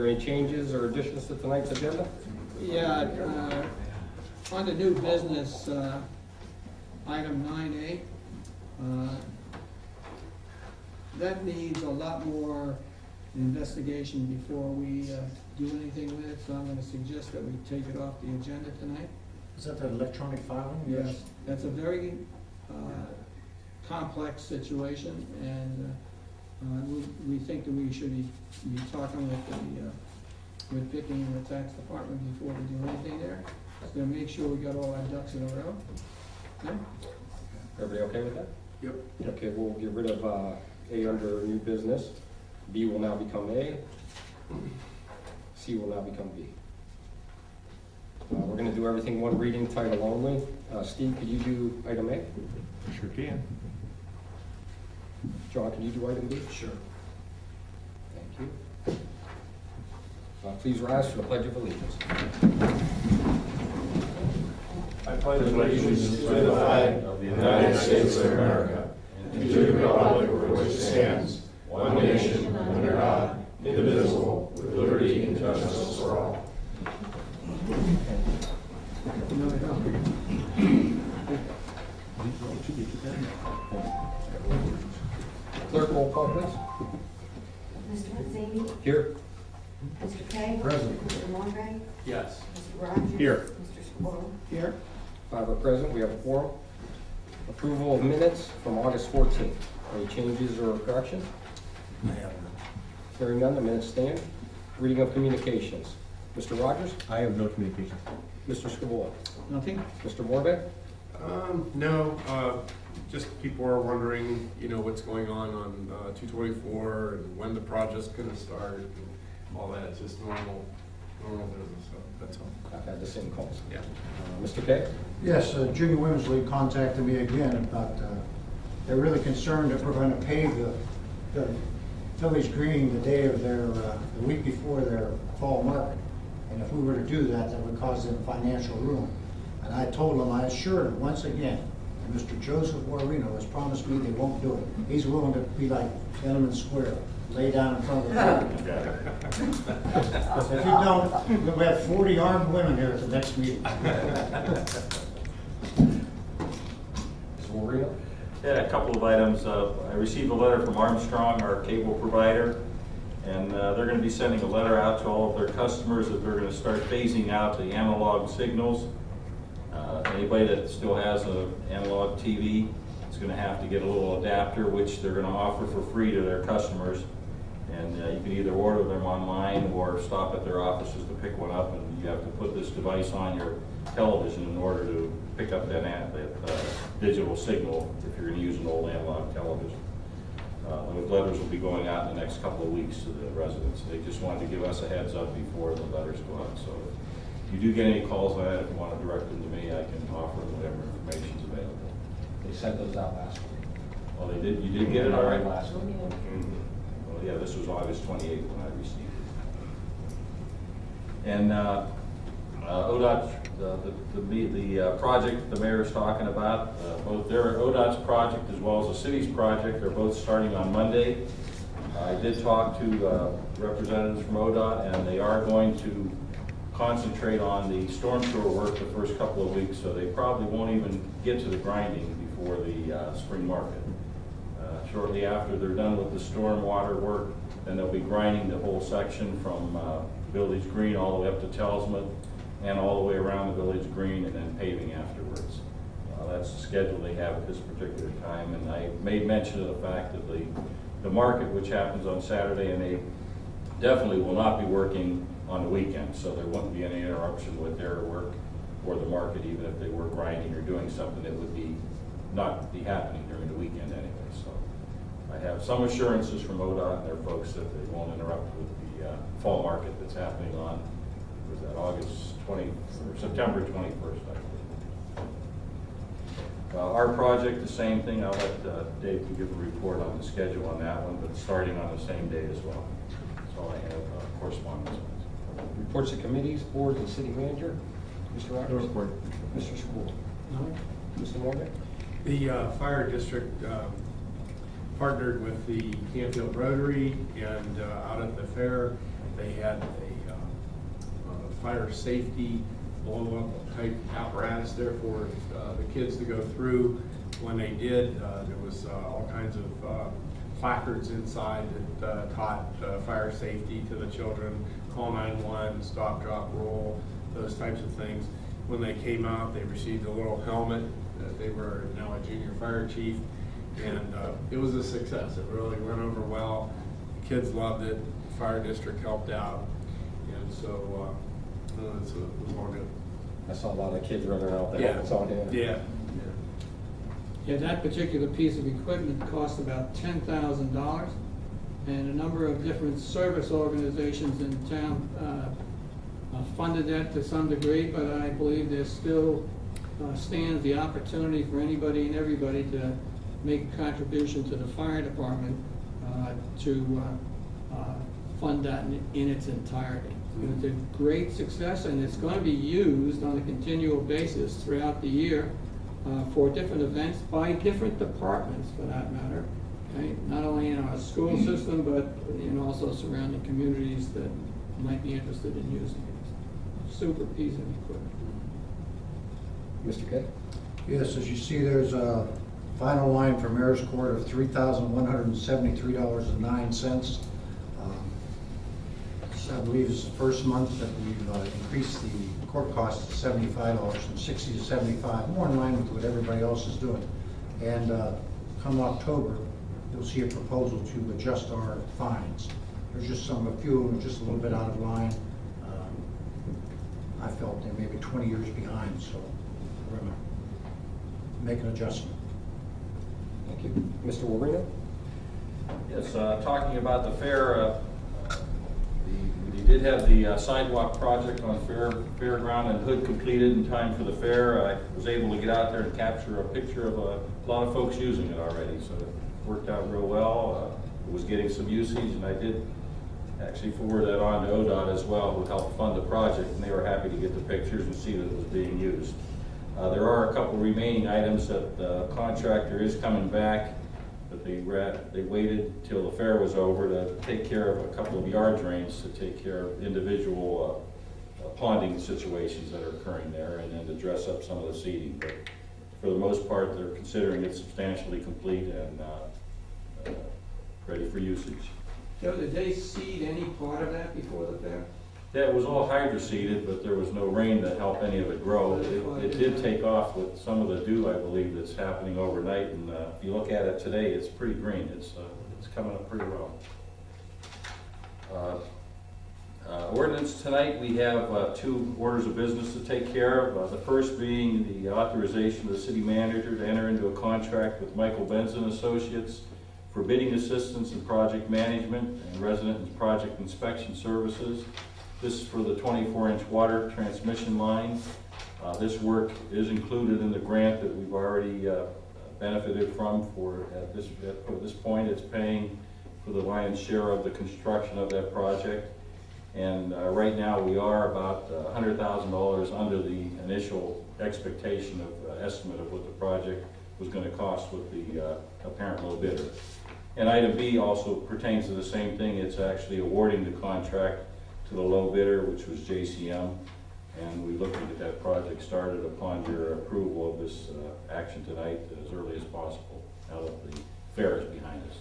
Are there any changes or additions to tonight's agenda? Yeah, on the new business, item 9A, that needs a lot more investigation before we do anything with it, so I'm gonna suggest that we take it off the agenda tonight. Is that the electronic filing? Yes, that's a very complex situation, and we think that we should be talking with Vicki and the tax department before we do anything there. So make sure we got all our ducks in a row. Okay? Everybody okay with that? Yep. Okay, we'll get rid of A under new business. B will now become A. C will now become B. We're gonna do everything one reading, title only. Steve, could you do item A? Sure can. John, can you do item B? Sure. Thank you. Please rise for the Pledge of Allegiance. I pledge allegiance to the flag of the United States of America and to the republic for which it stands, one nation, under God, indivisible, with liberty and justice for all. Clerk, roll call, please. Mr. Mazzini? Here. Mr. Kay? Present. Mr. Morvay? Yes. Mr. Rogers? Here. Mr. Squirrel? Here, 5 are present, we have a quorum. Approval of minutes from August 14th. Any changes or corrections? Hearing none, the minutes stand. Reading of communications. Mr. Rogers? I have no communications. Mr. Scabola? nothing? Mr. Morbe? No, just people are wondering, what's going on 224 and when the project's gonna start and all that. It's just normal business, so that's all. I've had the same calls. Yeah. Mr. Kay? Yes, Junior Women's League contacted me again about, they're really concerned that we're gonna pave the village green the day of their, the week before their fall market. And if we were to do that, that would cause them financial ruin. And I told them, I assured them once again, that Mr. Joseph Moreno has promised me they won't do it. He's willing to be like Gentleman Square, lay down in front of the building. If you don't, we'll have 40 armed women here at the next meeting. Mr. Moreno? Yeah, a couple of items. I received a letter from Armstrong, our cable provider, and they're going to be sending a letter out to all of their customers that they're going to start phasing out the analog signals. Anybody that still has an analog TV is going to have to get a little adapter, which they're going to offer for free to their customers. And you can either order them online or stop at their offices to pick one up, and you have to put this device on your television in order to pick up that digital signal if you're going to use an old analog television. Those letters will be going out in the next couple of weeks to the residents. They just wanted to give us a heads up before the letters go out. So if you do get any calls on that, if you want to direct them to me, I can offer them whatever information is available. They sent those out last week. Oh, they did? You did get it all right? Last week. Well, yeah, this was August 28th when I received it. And ODOT, the project the mayor is talking about, both their ODOT's project as well as the city's project are both starting on Monday. I did talk to representatives from ODOT, and they are going to concentrate on the storm sewer work the first couple of weeks, so they probably won't even get to the grinding before the spring market. Shortly after they're done with the storm water work, then they'll be grinding the whole section from Village Green all the way up to Telsmith and all the way around the Village Green, and then paving afterwards. That's the schedule they have at this particular time, and I made mention of the fact that the market, which happens on Saturday, and they definitely will not be working on the weekend, so there wouldn't be any interruption with their work or the market, even if they were grinding or doing something that would not be happening during the weekend anyway. So I have some assurances from ODOT and their folks that they won't interrupt with the fall market that's happening on, was that September 21st, I believe. Our project, the same thing. I'll let Dave give a report on the schedule on that one, but starting on the same day as well. That's all I have correspondence on. Reports of committees, boards, and city manager. Mr. Rogers? No report. Mr. School? No? Mr. Morbe? The fire district partnered with the Canfield Rotary and out at the fair They had a fire safety blow-up type apparatus there for the kids to go through. When they did, there was all kinds of placards inside that taught fire safety to the children, call 911, stop, drop, roll, those types of things. When they came out, they received a little helmet. They were now a junior fire chief, and it was a success. It really went over well. The kids loved it. The fire district helped out, and so it was all good. I saw a lot of kids running around with the Yeah. helmets on, Yeah. Yeah, that particular piece of equipment cost about $10,000, and a number of different service organizations in town funded that to some degree, but I believe there still stands the opportunity for anybody and everybody to make a contribution to the fire department to fund that in its entirety. It's a great success, and it's going to be used on a continual basis throughout the year for different events by different departments, for that matter. Okay? Not only in our school system, but in also surrounding communities that might be interested in using it. Super piece of equipment. Mr. Kay? Yes, as you see, there's a final line for Mayor's Court of $3,173.09. I believe it's the first month that we've increased the court cost to $75 from $60 to $75, more in line with what everybody else is doing. And come October, you'll see a proposal to adjust our fines. There's just a few of them just a little bit out of line. I felt they may be 20 years behind, so we're going to make an adjustment. Thank you. Mr. Warino? Yes, talking about the fair, we did have the sidewalk project on Fairground and Hood completed in time for the fair. I was able to get out there and capture a picture of a lot of folks using it already, so it worked out real well. It was getting some usage, and I did actually forward that on to ODOT as well, who helped fund the project, and they were happy to get the pictures and see that it was being used. There are a couple remaining items that the contractor is coming back, but they waited till the fair was over to take care of a couple of yard drains, to take care of individual ponding situations that are occurring there, and then to dress up some of the seating. But for the most part, they're considering it substantially complete and ready for usage. Joe, did they seed any part of that before the fair? Yeah, it was all hydro-seeded, but there was no rain to help any of it grow. It did take off with some of the dew, I believe, that's happening overnight, and if you look at it today, it's pretty green. It's coming up pretty well. Ordinance tonight, we have two orders of business to take care of. The first being the authorization of the city manager to enter into a contract with Michael Benson Associates for bidding assistance in project management and resident and project inspection services. This is for the 24-inch water transmission line. This work is included in the grant that we've already benefited from at this point. It's paying for the lion's share of the construction of that project. And right now we are about $100,000 under the initial expectation of estimate of what the project was going to cost with the apparent low bidder. And item B also pertains to the same thing. It's actually awarding the contract to the low bidder, which was JCM, and we're looking to get that project started upon your approval of this action tonight as early as possible, now that the fair is behind us.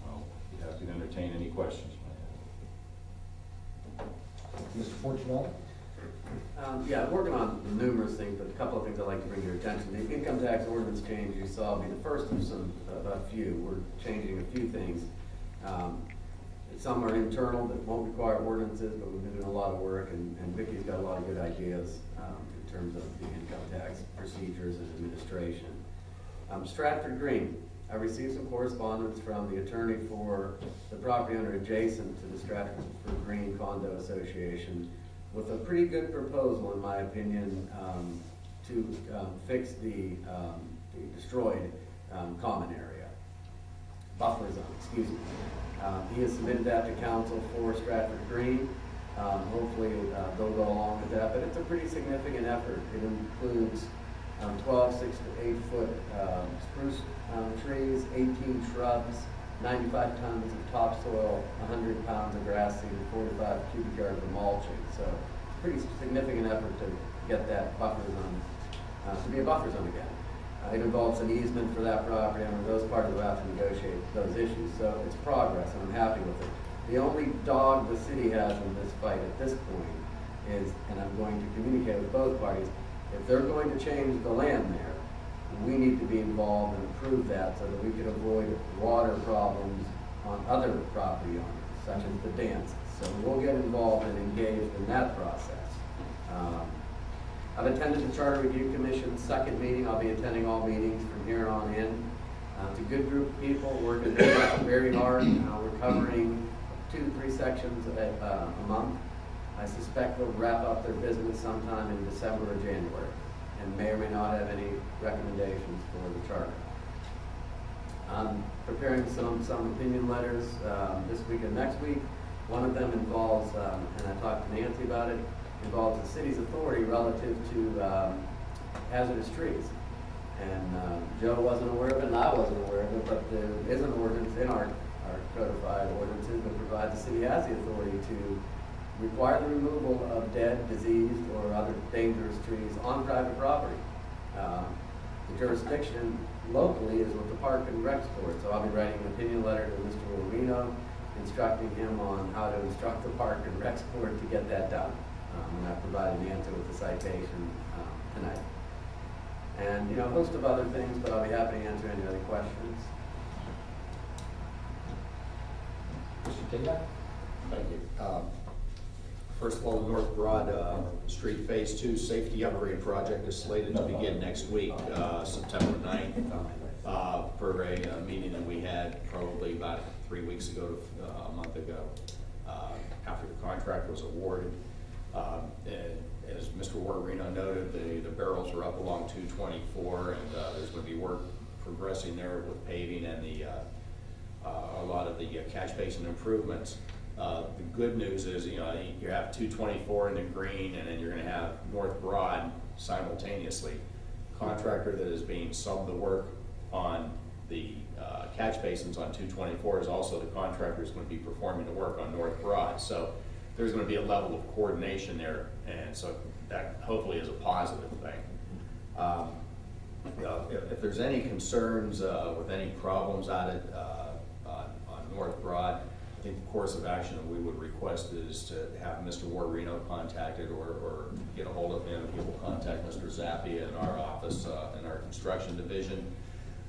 I'll be happy to entertain any questions. Mr. Fortunato? Yeah, I'm working on numerous things, but a couple of things I'd like to bring to your attention. The income tax ordinance change you saw will be the first of a few. We're changing a few things. Some are internal that won't require ordinances, but we've been doing a lot of work, and Vicki's got a lot of good ideas in terms of the income tax procedures and administration. Stratford Green. I received some correspondence from the attorney for the property owner adjacent to the Stratford Green Condo Association with a pretty good proposal, in my opinion, to fix the destroyed common area, buffer zone, excuse me. He has submitted that to council for Stratford Green. Hopefully they'll go along with that, but it's a pretty significant effort. It includes 12 6 to 8 foot spruce trees, 18 shrubs, 95 tons of topsoil, 100 pounds of grass seed, and 45 cubic yards of mulching. So pretty significant effort to get that buffer zone, to be a buffer zone again. It involves an easement for that property, and those parties will have to negotiate those issues. So it's progress, and I'm happy with it. The only dog the city has in this fight at this point is, and I'm going to communicate with both parties, if they're going to change the land there, we need to be involved and approve that so that we can avoid water problems on other property owners, such as the dances. So we'll get involved and engaged in that process. I've attended the Charter Review Commission's second meeting. I'll be attending all meetings from here on in. It's a good group of people working very hard. We're covering 2 to 3 sections a month. I suspect they'll wrap up their business sometime in December or January, and may or may not have any recommendations for the charter. I'm preparing some opinion letters this week and next week. One of them involves, and I talked to Nancy about it, involves the city's authority relative to hazardous trees. And Joe wasn't aware of it, and I wasn't aware of it, but there is an ordinance in our codified ordinances that provide the city has the authority to require the removal of dead, diseased, or other dangerous trees on private property. The jurisdiction locally is with the Park and Rec Board, so I'll be writing an opinion letter to Mr. Reno, instructing him on how to instruct the Park and Rec Board to get that done. And I provided an answer with the citation tonight. And, you know, a host of other things, but I'll be happy to answer any other questions. Mr. Taylor? Thank you. First of all, the North Broad Street Phase 2 Safety Upgrade Project is slated to begin next week, September 9th, per a meeting that we had probably about 3 weeks ago to a month ago, after the contract was awarded. And as Mr. Warreno noted, the barrels are up along 224, and there's going to be work progressing there with paving and a lot of the catch basin improvements. The good news is, you know, you have 224 in the green, and then you're going to have North Broad simultaneously. Contractor that is being subbed the work on the catch basins on 224 is also the contractor who's going to be performing the work on North Broad. So there's going to be a level of coordination there, and so that hopefully is a positive thing. If there's any concerns with any problems on North Broad, I think the course of action that we would request is to have Mr. Warreno contacted, or get a hold of him. He will contact Mr. Zappia in our office, in our construction division.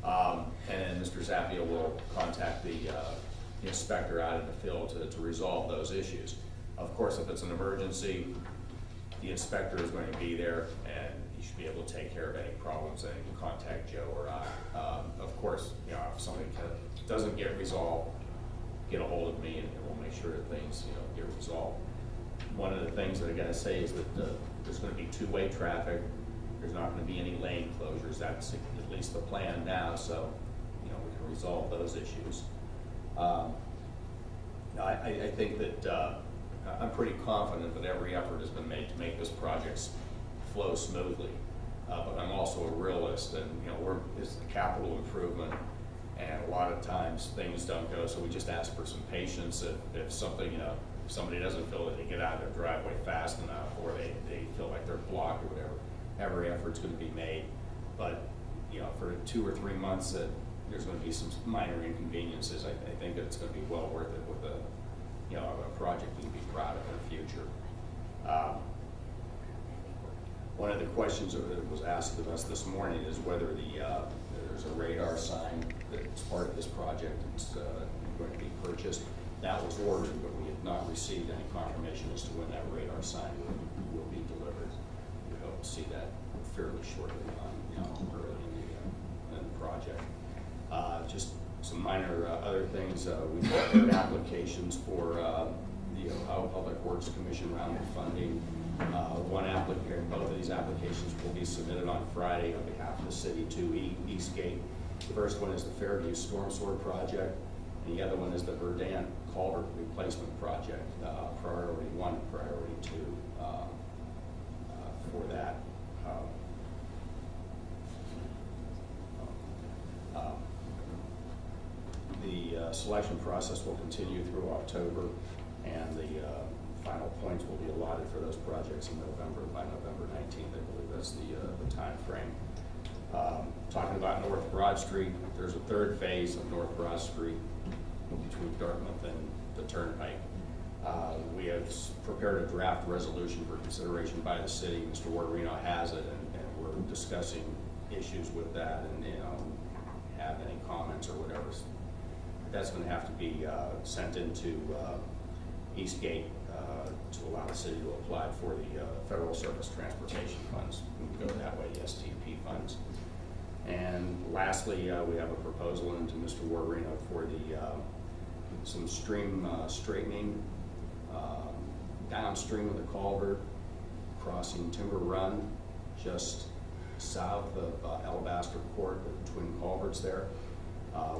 And Mr. Zappia will contact the inspector out in the field to resolve those issues. Of course, if it's an emergency, the inspector is going to be there, and he should be able to take care of any problems, and he can contact Joe or I. Of course, you know, if something doesn't get resolved, get a hold of me, and we'll make sure that things, you know, get resolved. One of the things that I gotta say is that there's going to be two-way traffic. There's not going to be any lane closures. That's at least the plan now, so, you know, we can resolve those issues. I think that I'm pretty confident that every effort has been made to make this project flow smoothly. But I'm also a realist, and, you know, it's a capital improvement, and a lot of times things don't go, so we just ask for some patience. If something, you know, if somebody doesn't feel that they get out of their driveway fast enough, or they feel like they're blocked or whatever, every effort's going to be made. But, you know, for 2 or 3 months that there's going to be some minor inconveniences, I think that it's going to be well worth it with a project we can be proud of in the future. One of the questions that was asked of us this morning is whether there's a radar sign that's part of this project that's going to be purchased. That was ordered, but we have not received any confirmation as to when that radar sign will be delivered. We hope to see that fairly shortly, early in the project. Just some minor other things. We've got applications for the Ohio Public Works Commission round of funding. One applicant, both of these applications will be submitted on Friday on behalf of the city to Eastgate. The first one is the Fairview Storm Sewer Project, and the other one is the Verdant Culvert Replacement Project, Priority 1 and Priority 2 for that. The selection process will continue through October, and the final points will be allotted for those projects in November, by November 19th, I believe that's the timeframe. Talking about North Broad Street, there's a third phase of North Broad Street between Dartmouth and the Turnpike. We have prepared a draft resolution for consideration by the city. Mr. Warderino has it, and we're discussing issues with that, and, you know, have any comments or whatever. That's gonna have to be sent into Eastgate to allow the city to apply for the Federal Surface Transportation Funds. We can go that way, the STP funds. And lastly, we have a proposal into Mr. Warderino for the some stream straightening downstream of the culvert, crossing Timber Run, just south of Alabaster Court, the twin culverts there.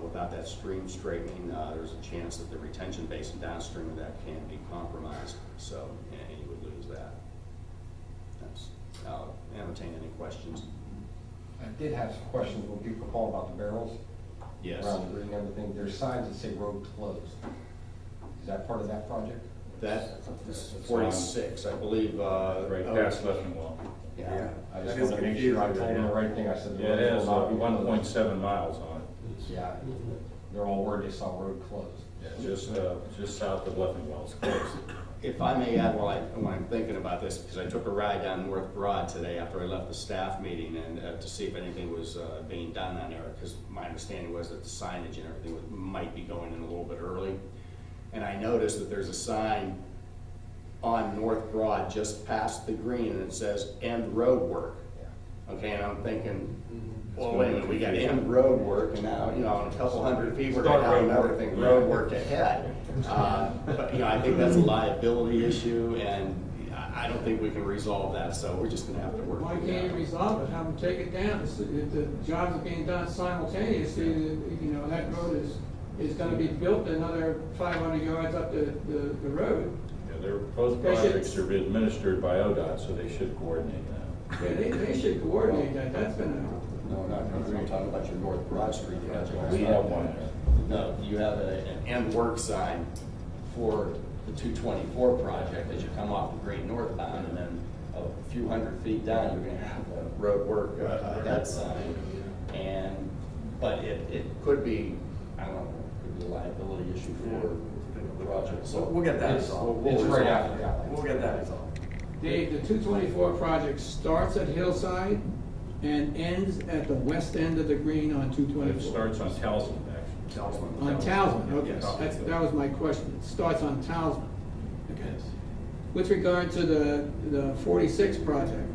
Without that stream straightening, there's a chance that the retention basin downstream of that can be compromised, so, and you would lose that. That's, I'll entertain any questions. I did have some questions when people call about the barrels. Yes. Around the green and everything, there's signs that say road closed. Is that part of that project? That is 46, I believe. Right past Leffingwell. Yeah. I just want to make sure I told them the right thing, I said. the Yeah, it road has will not be closed. 1.7 miles on it. Yeah, they're all worried they saw road closed. Yeah, just south of Leffingwell, it's close. If I may add, when I'm thinking about this, because I took a ride down North Broad today after I left the staff meeting, and to see if anything was being done on there, because my understanding was that the signage and everything might be going in a little bit early. And I noticed that there's a sign on North Broad just past the green, and it says "End Road Work." Okay, and I'm thinking, well, wait a minute, we got end road work, and now, you know, in a couple hundred feet, we're gonna have another thing, road work ahead. But, you know, I think that's a liability issue, and I don't think we can resolve that, so we're just gonna have to work. Why can't you resolve it, have them take it down, if the jobs are being done simultaneously, you know, that road is gonna be built another 500 yards up the road. Yeah, they're, both projects are administered by ODOT, so they should coordinate that. Yeah, they should coordinate that, that's gonna, No, not, I'm talking about your North Broad Street project. We have one there. No, you have an end work sign for the 224 project as you come off the Green northbound, and then a few hundred feet down, you're gonna have the road work ahead sign. And, but it could be, I don't know, it could be a liability issue for the project, so. We'll get that It's resolved. right after that. We'll get that resolved. Dave, the 224 project starts at Hillside and ends at the west end of the green on It 224. starts on Towson, actually. On Townsend, okay, Yes. that was my question, it starts on Townsend. Okay. With regard to the 46 project,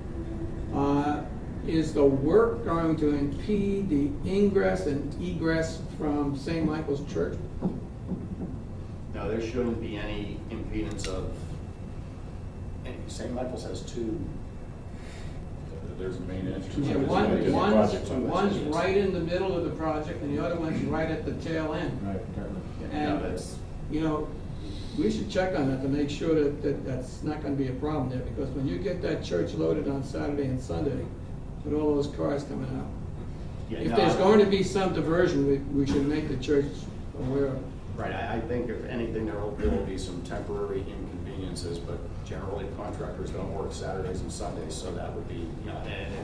is the work going to impede the ingress and egress from St. Michael's Church? No, there shouldn't be any impedance of, and St. Michael's has two. There's a main entrance. Yeah, one's right in the middle of the project and the other one's right at the tail end. No, And, that's, you know, we should check on that to make sure that's not gonna be a problem there, because when you get that church loaded on Saturday and Sunday, with all those cars coming out, yeah, if no, there's going to be some diversion, we should make the church aware of it. Right, I think if anything, there will be some temporary inconveniences, but generally contractors don't work Saturdays and Sundays, so that would be, you know, and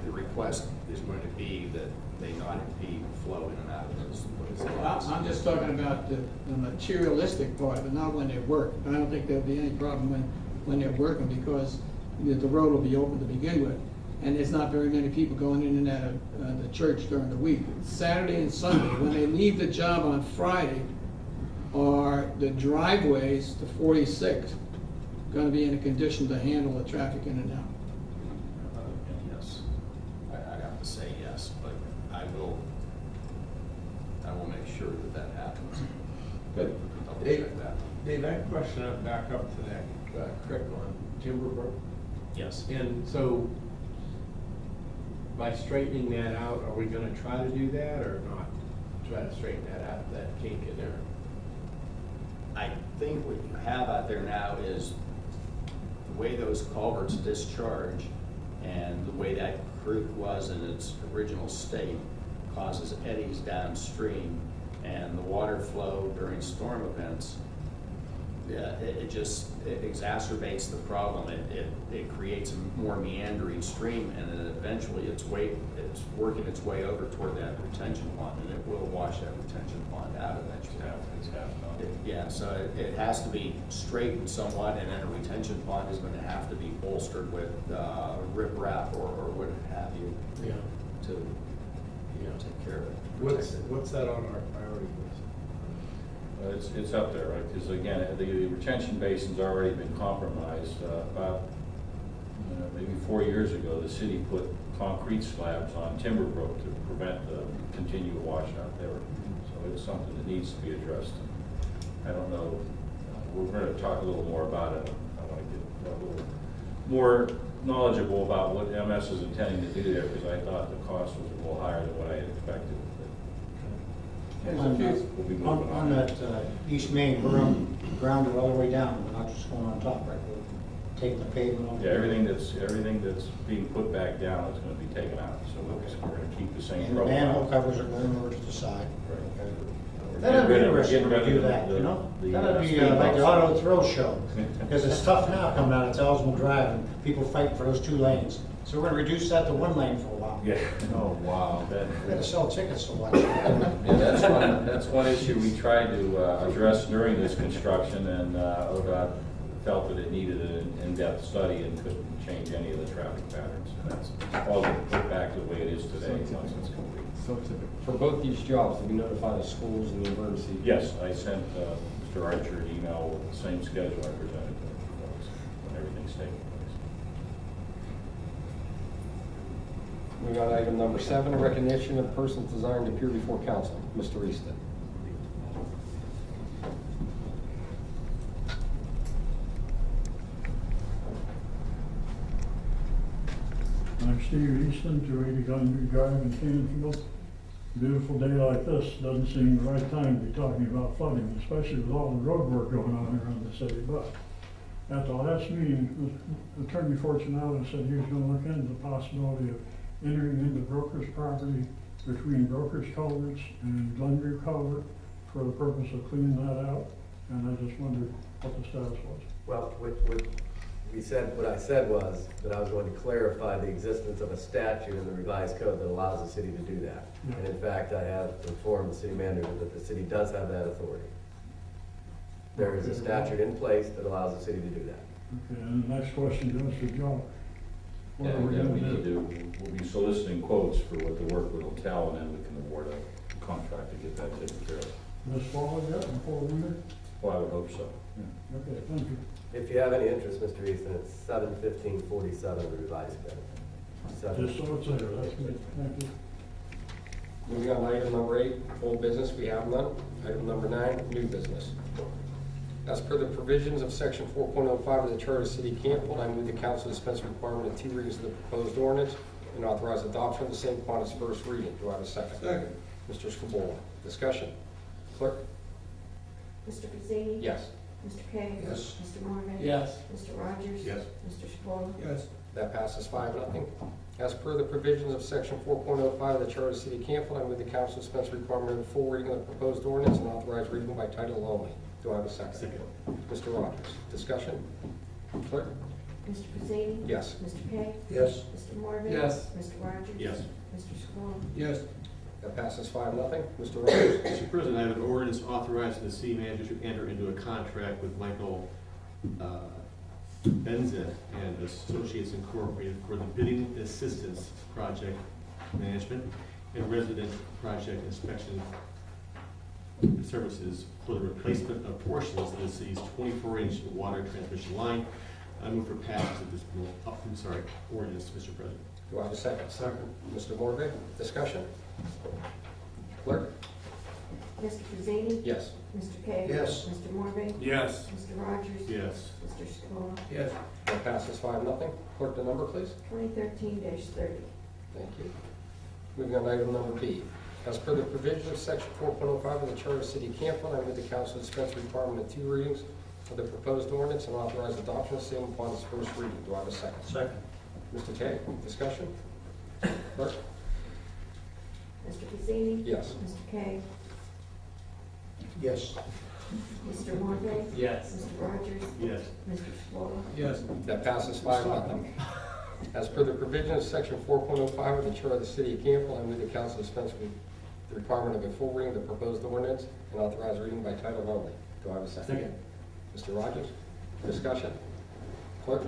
the request is going to be that they not impede flow in and out of those. I'm just talking about the materialistic part of it, not when they work. I don't think there'll be any problem when they're working, because the road will be open to begin with. And there's not very many people going in and out of the church during the week. Saturday and Sunday, when they leave the job on Friday, are the driveways to 46 gonna be in a condition to handle the traffic in and out? Yes, I'd have to say yes, but I will make sure that happens. Good. Double Dave, check that. Dave, I have a question back up to that creek on Timberbrook. Yes. And so, by straightening that out, are we gonna try to do that or not? Try to straighten that out, that kink in there? I think what you have out there now is the way those culverts discharge and the way that creek was in its original state causes eddies downstream And the water flow during storm events, yeah, it exacerbates the problem. It creates a more meandering stream, and then eventually it's working its way over toward that retention pond, and it will wash that retention pond out eventually. Yeah, so it has to be straightened somewhat, and then a retention pond is going to have to be bolstered with riprap or what have you Yeah. to, take care of it. What's that on our priority list? It's up there, right, because again, the retention basin's already been compromised. About, maybe 4 years ago, the city put concrete slabs on Timber Brook to prevent the continued washout there. So it's something that needs to be addressed. I don't know, we're going to talk a little more about it. I want to get a little more knowledgeable about what MS is intending to do there, because I thought the cost was a little higher than what I had expected. There's a On, few, We'll be moving on that East Main berm, grounded all the way down, we're not just going on top, right? We're taking the pavement off. Yeah, everything that's being put back down is going to be taken out, so we're going to keep the same And the profile. manhole covers are going over to the side. Right. That'd be Getting rid of- interesting getting to rid do of that, the- you know? the, That'd be speed like the bumps. auto thrill show, because it's tough now coming out of Telsman Drive, and people fight for those 2 lanes. So we're gonna reduce that to 1 lane for a while. Yeah. Oh, wow. We gotta sell tickets to watch. Yeah, that's one issue we tried to address during this construction, and ODOT felt that it needed an in-depth study and couldn't change any of the traffic patterns. And that's all put back the way it is today once it's complete. So typical. For both these jobs, did we notify the schools and the emergency? Yes, I sent Mr. Archer an email with the same schedule I presented to folks when everything's taking place. We got item number 7, recognition of persons desiring to appear before council. Mr. Easton. I'm Steve Easton, 280 Glenview Drive in Canfield. Beautiful day like this, doesn't seem the right time to be talking about flooding, especially with all the road work going on around the city. But at the last meeting, Attorney Fortunato said he was going to look into the possibility of entering into Broker's property between Broker's culverts and Glenview culvert for the purpose of cleaning that out. And I just wondered what the status was. Well, what I said was that I was going to clarify the existence of a statute in the revised code that allows the city to do that. Yeah. And in fact, I have informed the city manager that the city does have that authority. There is a statute in place that allows the city to do that. Okay, and the next question goes to Joe. What are we And gonna we do? need to, we'll be soliciting quotes for what the work will entail, and then we can award a contract to get that taken care of. This fall yet, before winter? Well, I would hope so. Okay, thank you. If you have any interest, Mr. Easton, it's 7/15/47 of the revised code. Just so it's there, that's good, thank you. Moving on to item number 8, old business, we have none. Item number 9, new business. As per the provisions of section 4.05 of the Charter of the City of Canfield, I move the council dispense the requirement of 2 readings of the proposed ordinance and authorize adoption of the same upon its first reading. Do I have a second? Second. Mr. Scabola, discussion. Clerk? Mr. Pizzini? Yes. Mr. Kay? Yes. Mr. Morvay? yes. Mr. Rogers? Yes. Mr. Chacon? Yes. That passes 5-0. As per the provisions of section 4.05 of the Charter of the City of Canfield, I move the council dispense the requirement of a full reading of the proposed ordinance and authorize reading by title only. Do I have a second? Second. Mr. Rogers, discussion. Clerk? Mr. Pizzini? Yes. Mr. Kay? Yes. Mr. Morvay? Yes. Mr. Rogers? Yes. Mr. Chacon? Yes. That passes 5-0. Mr. Rogers? Mr. President, I have an ordinance authorizing the city manager to enter into a contract with Michael Benzeth and Associates Incorporated for the bidding assistance project management and resident project inspection services for the replacement of portions of the city's 24-inch water transmission line. I move for passage of this bill, ordinance, Mr. President. Do I have a second? Second. Mr. Morvay, discussion. Clerk? Mr. Pizzini? Yes. Mr. Kay? Yes. Mr. Morvay? Yes. Mr. Rogers? Yes. Mr. Chacon? Yes. That passes 5-0. Clerk, the number, please. 2013-30. Thank you. Moving on to item number B. As per the provisions of section 4.05 of the Charter of the City of Canfield, I move the council dispense the requirement of 2 readings of the proposed ordinance and authorize adoption of the same upon its first reading. Do I have a second? Second. Mr. Kay, discussion? Clerk? Mr. Pizzini? Yes. Mr. Kay? Yes. Mr. Morvay? Yes. Mr. Rogers? Yes. Mr. Chesler? Yes. That passes 5-0. As per the provisions of section 4.05 of the Charter of the City of Canfield, I move the council dispense with the requirement of a full reading of the proposed ordinance and authorize reading by title only. Do I have a second? Second. Mr. Rogers, discussion. Clerk?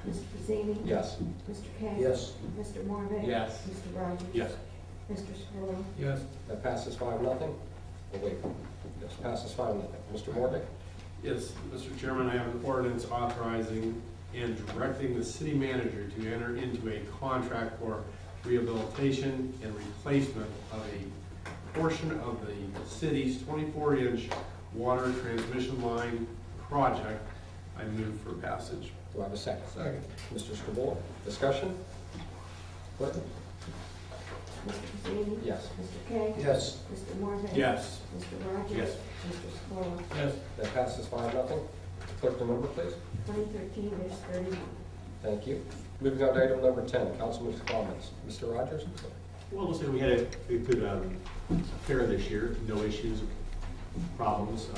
Mr. Pizzini? Yes. Mr. Kay? Yes. Mr. Morvay? Yes. Mr. Rogers? Yes. Mr. Chesler? Yes. That passes 5-0. Oh, wait. Yes, passes 5-0. Mr. Morvay? Yes, Mr. Chairman, I have an ordinance authorizing and directing the city manager to enter into a contract for rehabilitation and replacement of a portion of the city's 24-inch water transmission line project. I move for passage. Do I have a second? Second. Mr. Scavullo, discussion? Clerk? Mr. Pizzini? Yes. Mr. Kay? Yes. Mr. Morvay? Yes. Mr. Rogers? Yes. Mr. Chesler? Yes. That passes 5-0. Clerk, the number, please. 2013-31. Thank you. Moving on to item number 10, councilman's comments. Mr. Rogers? Well, listen, we had a good fair this year, no issues, problems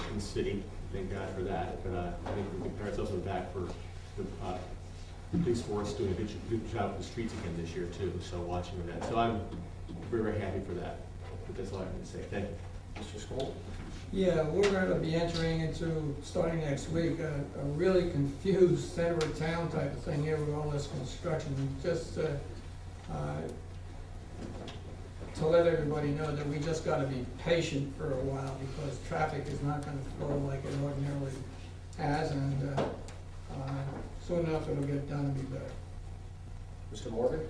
in the city. Thank God for that. But I think we can pat ourselves on the back for the police force doing a good job with the streets again this year too. So watching that, so I'm very, very happy for that. But that's all I can say. Thank you. Mr. Scavullo? Yeah, we're going to be entering into, starting next week, a really confused center of town type of thing here with all this construction. Just to let everybody know that we just got to be patient for a while because traffic is not going to flow like it ordinarily has, and soon enough it'll get done and be better. Mr. Morgan?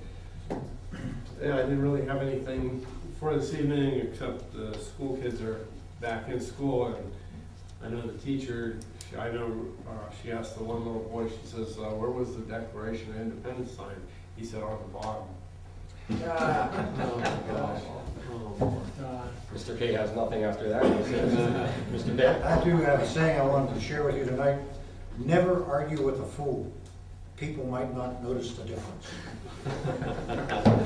Yeah, I didn't really have anything for this evening, except the school kids are back in school, and I know the teacher, she asked the one little boy, she says, where was the Declaration of Independence sign? He said, on the bottom. Oh my gosh. Oh. Mr. K has nothing after that. Mr. Dale? I do have a saying I wanted to share with you tonight. Never argue with a fool. People might not notice the difference. I'd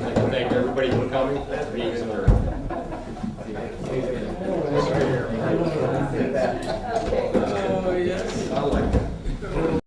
like to thank everybody for coming. Meeting is adjourned.